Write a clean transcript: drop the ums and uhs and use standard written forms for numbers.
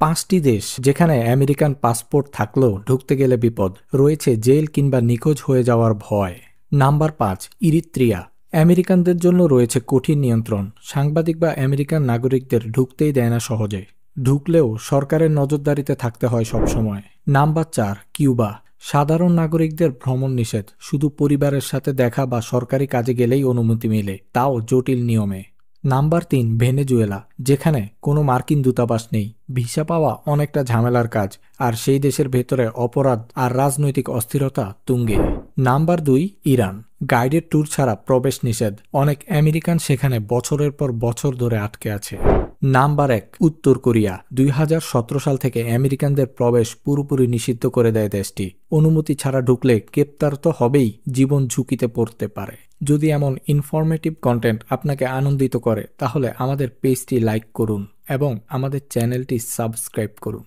5টি দেশ যেখানে আমেরিকান পাসপোর্ট থাকলেও ঢুকতে গেলে বিপদ, রয়েছে জেল কিংবা নিখোঁজ হয়ে যাওয়ার ভয়। Number 5, Eritrea. আমেরিকানদের জন্য রয়েছে কঠিন নিয়ন্ত্রণ, সাংবাদিক বা আমেরিকান নাগরিকদের ঢুকতেই দেয় না সহজে, ঢুকলেও সরকারের নজরদারিতে থাকতে হয় সবসময়। Number 4, Cuba. সাধারণ নাগরিকদের ভ্রমণ নিষেধ, শুধু পরিবারের সাথে দেখা বা সরকারি কাজে গেলেই অনুমতি মিলে, তাও জটিল নিয়মে। নাম্বার 3, ভেনেজুয়েলা, যেখানে কোনো মার্কিন দূতাবাস নেই, ভিসা পাওয়া অনেকটা ঝামেলার কাজ, আর সেই দেশের ভেতরে অপরাধ আর রাজনৈতিক অস্থিরতা তুঙ্গে। Number 2, Iran. গাইডেড ট্যুর ছাড়া প্রবেশ নিষেধ, অনেক আমেরিকান সেখানে বছরের পর বছর ধরে আটকে আছে। নাম্বার 1, উত্তর কোরিয়া। 2017 সাল থেকে আমেরিকানদের প্রবেশ পুরোপুরি নিষিদ্ধ করে দেয় দেশটি, অনুমতি ছাড়া ঢুকলে গ্রেপ্তার তো হবেই, জীবন ঝুঁকিতে পড়তে পারে। যদি এমন ইনফরমেটিভ কন্টেন্ট আপনাকে আনন্দিত করে তাহলে আমাদের পেজটি লাইক করুন এবং আমাদের চ্যানেলটি সাবস্ক্রাইব করুন।